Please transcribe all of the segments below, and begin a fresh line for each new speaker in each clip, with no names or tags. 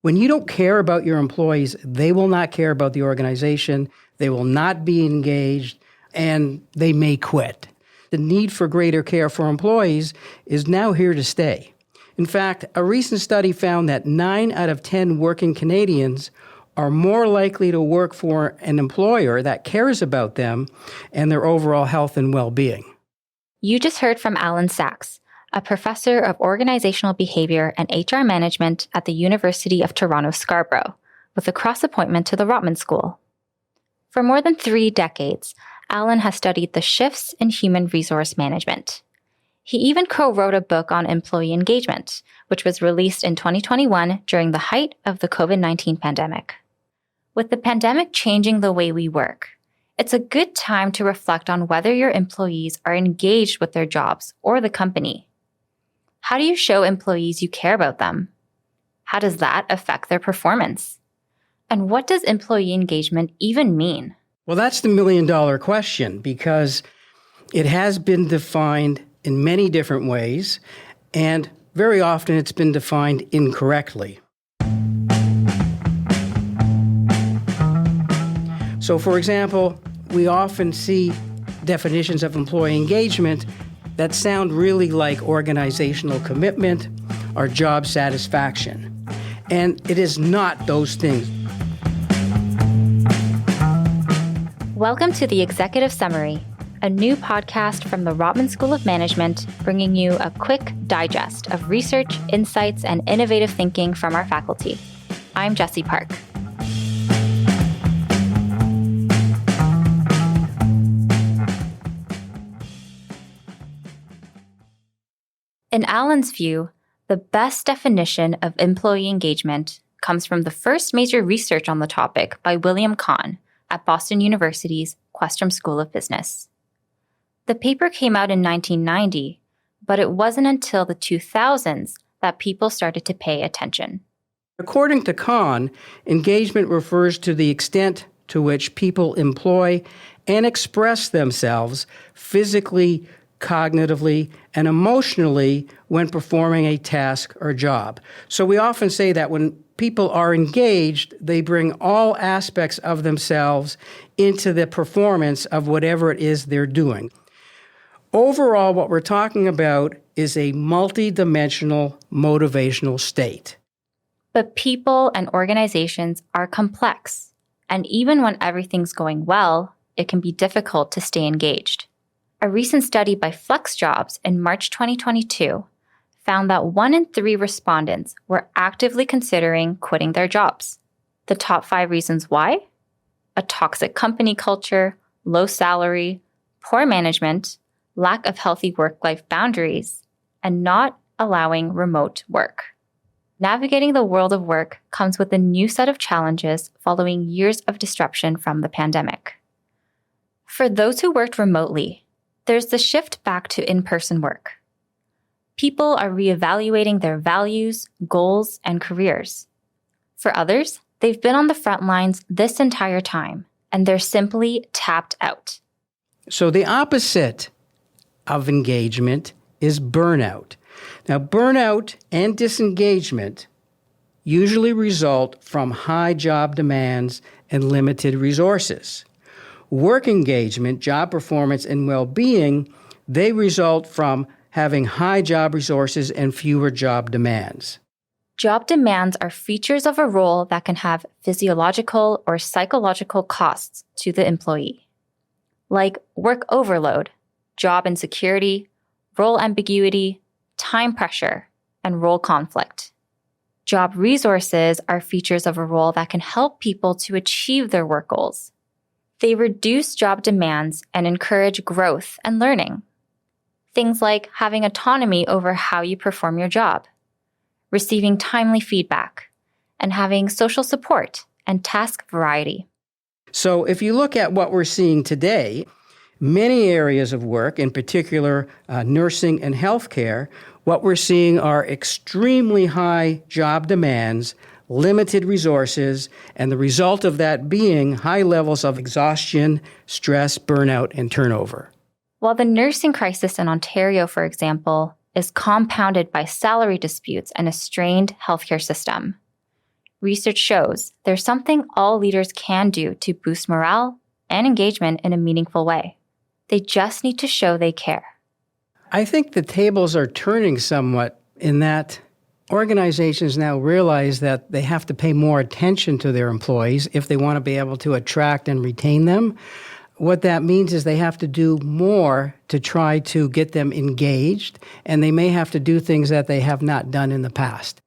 When you don't care about your employees, they will not care about the organization, they will not be engaged, and they may quit. The need for greater care for employees is now here to stay. In fact, a recent study found that 9 out of 10 working Canadians are more likely to work for an employer that cares about them and their overall health and well-being.
You just heard from Alan Sachs, a professor of organizational behavior and HR management at the University of Toronto Scarborough, with a cross-appointment to the Rotman School. For more than 3 decades, Alan has studied the shifts in human resource management. He even co-wrote a book on employee engagement, which was released in 2021 during the height of the COVID-19 pandemic. With the pandemic changing the way we work, it's a good time to reflect on whether your employees are engaged with their jobs or the company. How do you show employees you care about them? How does that affect their performance? And what does employee engagement even mean?
Well, that's the million-dollar question, because it has been defined in many different ways, and very often it's been defined incorrectly. So, for example, we often see definitions of employee engagement that sound really like organizational commitment or job satisfaction. And it is not those things.
Welcome to the Executive Summary, a new podcast from the Rotman School of Management, bringing you a quick digest of research, insights, and innovative thinking from our faculty. I'm Jessie Park. In Alan's view, the best definition of employee engagement comes from the first major research on the topic by William Kahn at Boston University's Questrom School of Business. The paper came out in 1990, but it wasn't until the 2000s that people started to pay attention.
According to Kahn, engagement refers to the extent to which people employ and express themselves physically, cognitively, and emotionally when performing a task or job. So we often say that when people are engaged, they bring all aspects of themselves into the performance of whatever it is they're doing. Overall, what we're talking about is a multidimensional motivational state.
But people and organizations are complex, and even when everything's going well, it can be difficult to stay engaged. A recent study by FlexJobs in March 2022 found that 1 in 3 respondents were actively considering quitting their jobs. The top 5 reasons why? A toxic company culture, low salary, poor management, lack of healthy work-life boundaries, and not allowing remote work. Navigating the world of work comes with a new set of challenges following years of disruption from the pandemic. For those who worked remotely, there's the shift back to in-person work. People are reevaluating their values, goals, and careers. For others, they've been on the front lines this entire time, and they're simply tapped out.
So the opposite of engagement is burnout. Now, burnout and disengagement usually result from high job demands and limited resources. Work engagement, job performance, and well-being, they result from having high job resources and fewer job demands.
Job demands are features of a role that can have physiological or psychological costs to the employee, like work overload, job insecurity, role ambiguity, time pressure, and role conflict. Job resources are features of a role that can help people to achieve their work goals. They reduce job demands and encourage growth and learning. Things like having autonomy over how you perform your job, receiving timely feedback, and having social support and task variety.
So if you look at what we're seeing today, many areas of work, in particular nursing and healthcare, what we're seeing are extremely high job demands, limited resources, and the result of that being high levels of exhaustion, stress, burnout, and turnover.
While the nursing crisis in Ontario, for example, is compounded by salary disputes and a strained healthcare system, Research shows there's something all leaders can do to boost morale and engagement in a meaningful way. They just need to show they care.
I think the tables are turning somewhat in that organizations now realize that they have to pay more attention to their employees if they want to be able to attract and retain them. What that means is they have to do more to try to get them engaged, and they may have to do things that they have not done in the past.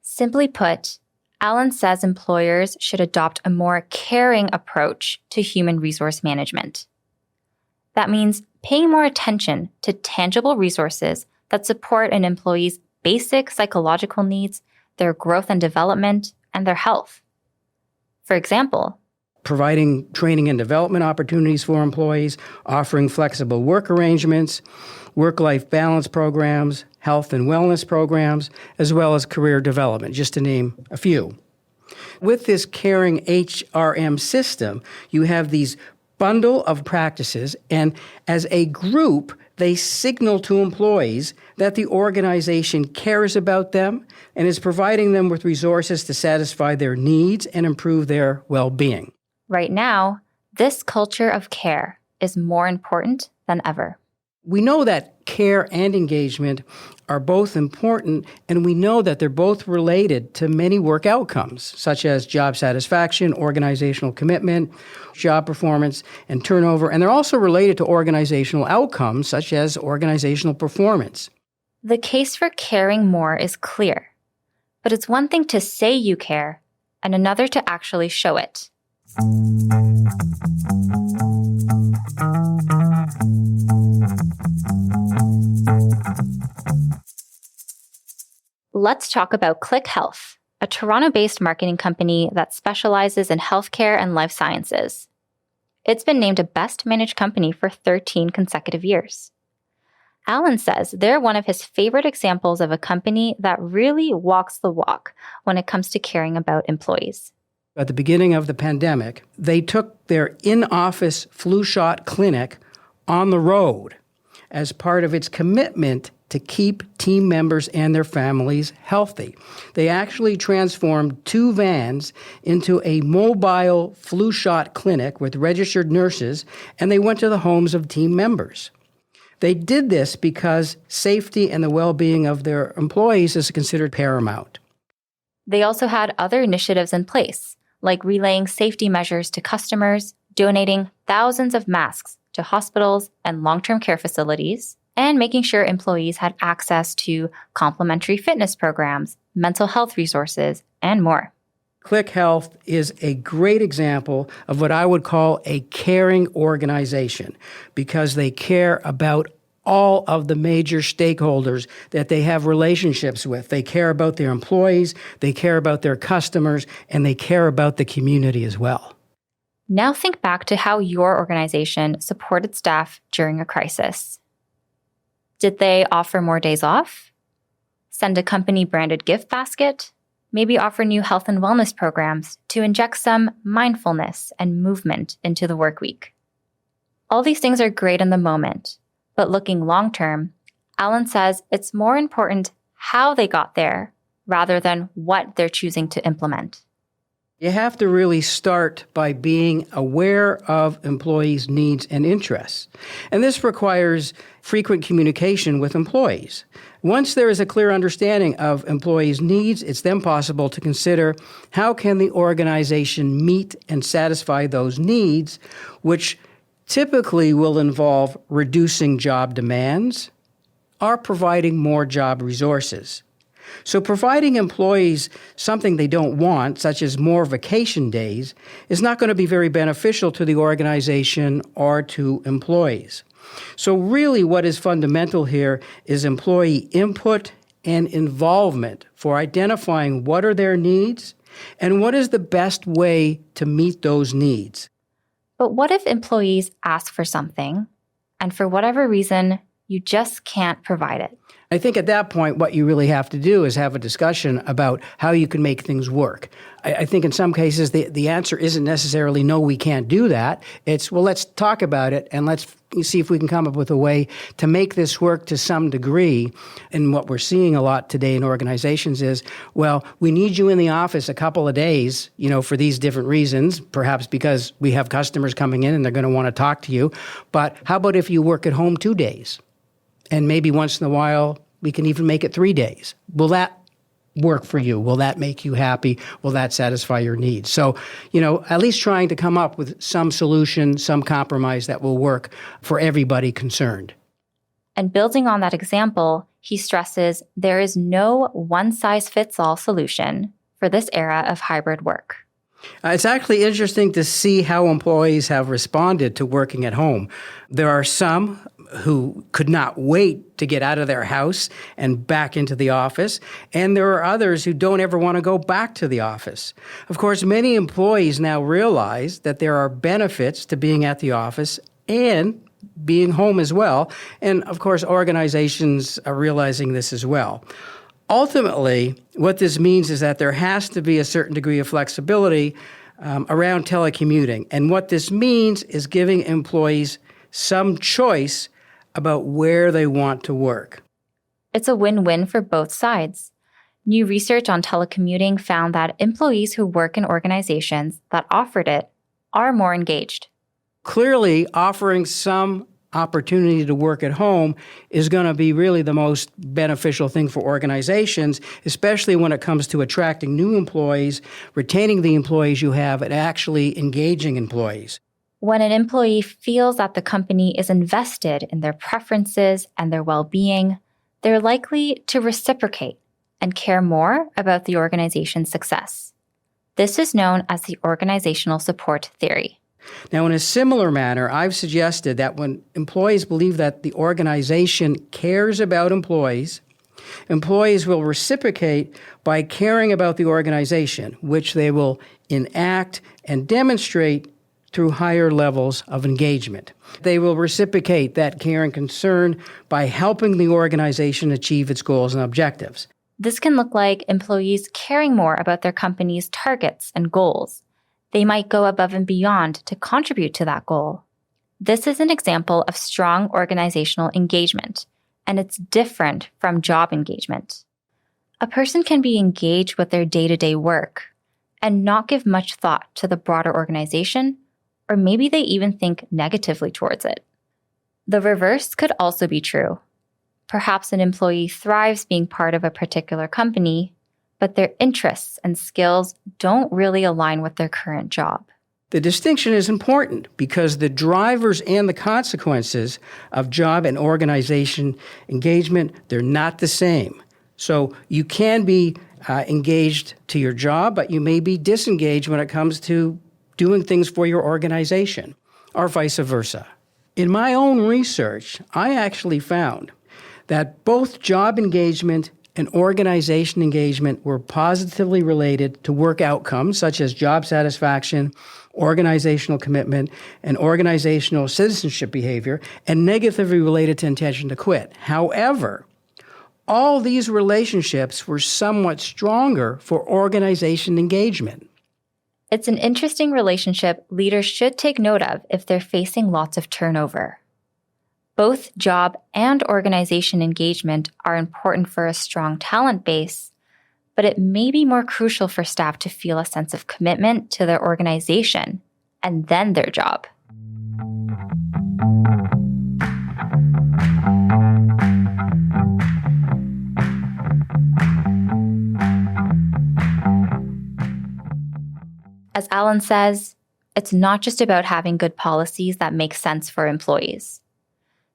Simply put, Alan says employers should adopt a more caring approach to human resource management. That means paying more attention to tangible resources that support an employee's basic psychological needs, their growth and development, and their health. For example,
providing training and development opportunities for employees, offering flexible work arrangements, work-life balance programs, health and wellness programs, as well as career development, just to name a few. With this caring HRM system, you have these bundle of practices, and as a group, they signal to employees that the organization cares about them and is providing them with resources to satisfy their needs and improve their well-being.
Right now, this culture of care is more important than ever.
We know that care and engagement are both important, and we know that they're both related to many work outcomes, such as job satisfaction, organizational commitment, job performance, and turnover. And they're also related to organizational outcomes, such as organizational performance.
The case for caring more is clear, but it's one thing to say you care and another to actually show it. Let's talk about Click Health, a Toronto-based marketing company that specializes in healthcare and life sciences. It's been named a Best Managed Company for 13 consecutive years. Alan says they're one of his favorite examples of a company that really walks the walk when it comes to caring about employees.
At the beginning of the pandemic, they took their in-office flu shot clinic on the road as part of its commitment to keep team members and their families healthy. They actually transformed 2 vans into a mobile flu shot clinic with registered nurses, and they went to the homes of team members. They did this because safety and the well-being of their employees is considered paramount.
They also had other initiatives in place, like relaying safety measures to customers, donating thousands of masks to hospitals and long-term care facilities, and making sure employees had access to complimentary fitness programs, mental health resources, and more.
Click Health is a great example of what I would call a caring organization because they care about all of the major stakeholders that they have relationships with. They care about their employees, they care about their customers, and they care about the community as well.
Now think back to how your organization supported staff during a crisis. Did they offer more days off? Send a company-branded gift basket? Maybe offer new health and wellness programs to inject some mindfulness and movement into the work week. All these things are great in the moment, but looking long-term, Alan says it's more important how they got there rather than what they're choosing to implement.
You have to really start by being aware of employees' needs and interests. And this requires frequent communication with employees. Once there is a clear understanding of employees' needs, it's then possible to consider how can the organization meet and satisfy those needs, which typically will involve reducing job demands or providing more job resources. So providing employees something they don't want, such as more vacation days, is not going to be very beneficial to the organization or to employees. So really what is fundamental here is employee input and involvement for identifying what are their needs and what is the best way to meet those needs.
But what if employees ask for something and for whatever reason, you just can't provide it?
I think at that point, what you really have to do is have a discussion about how you can make things work. I think in some cases, the answer isn't necessarily, no, we can't do that. It's, well, let's talk about it and let's see if we can come up with a way to make this work to some degree. And what we're seeing a lot today in organizations is, well, we need you in the office a couple of days, for these different reasons, perhaps because we have customers coming in and they're going to want to talk to you. But how about if you work at home 2 days? And maybe once in a while, we can even make it 3 days. Will that work for you? Will that make you happy? Will that satisfy your needs? So, at least trying to come up with some solution, some compromise that will work for everybody concerned.
And building on that example, he stresses there is no one-size-fits-all solution for this era of hybrid work.
It's actually interesting to see how employees have responded to working at home. There are some who could not wait to get out of their house and back into the office, and there are others who don't ever want to go back to the office. Of course, many employees now realize that there are benefits to being at the office and being home as well, and of course, organizations are realizing this as well. Ultimately, what this means is that there has to be a certain degree of flexibility around telecommuting. And what this means is giving employees some choice about where they want to work.
It's a win-win for both sides. New research on telecommuting found that employees who work in organizations that offered it are more engaged.
Clearly, offering some opportunity to work at home is going to be really the most beneficial thing for organizations, especially when it comes to attracting new employees, retaining the employees you have, and actually engaging employees.
When an employee feels that the company is invested in their preferences and their well-being, they're likely to reciprocate and care more about the organization's success. This is known as the organizational support theory.
Now, in a similar manner, I've suggested that when employees believe that the organization cares about employees will reciprocate by caring about the organization, which they will enact and demonstrate through higher levels of engagement. They will reciprocate that care and concern by helping the organization achieve its goals and objectives.
This can look like employees caring more about their company's targets and goals. They might go above and beyond to contribute to that goal. This is an example of strong organizational engagement, and it's different from job engagement. A person can be engaged with their day-to-day work and not give much thought to the broader organization, or maybe they even think negatively towards it. The reverse could also be true. Perhaps an employee thrives being part of a particular company, but their interests and skills don't really align with their current job.
The distinction is important because the drivers and the consequences of job and organization engagement, they're not the same. So you can be engaged to your job, but you may be disengaged when it comes to doing things for your organization, or vice versa. In my own research, I actually found that both job engagement and organization engagement were positively related to work outcomes such as job satisfaction, organizational commitment, and organizational citizenship behavior, and negatively related to intention to quit. However, all these relationships were somewhat stronger for organization engagement.
It's an interesting relationship leaders should take note of if they're facing lots of turnover. Both job and organization engagement are important for a strong talent base, but it may be more crucial for staff to feel a sense of commitment to their organization and then their job. As Alan says, it's not just about having good policies that make sense for employees.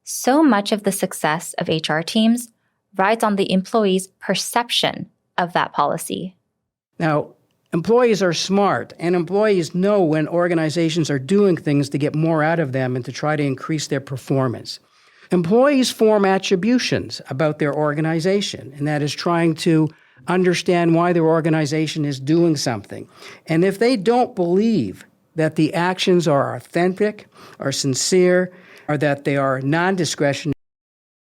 So much of the success of HR teams rides on the employee's perception of that policy.
Now, employees are smart, and employees know when organizations are doing things to get more out of them and to try to increase their performance. Employees form attributions about their organization, and that is trying to understand why their organization is doing something. And if they don't believe that the actions are authentic, are sincere, or that they are non-discretionary,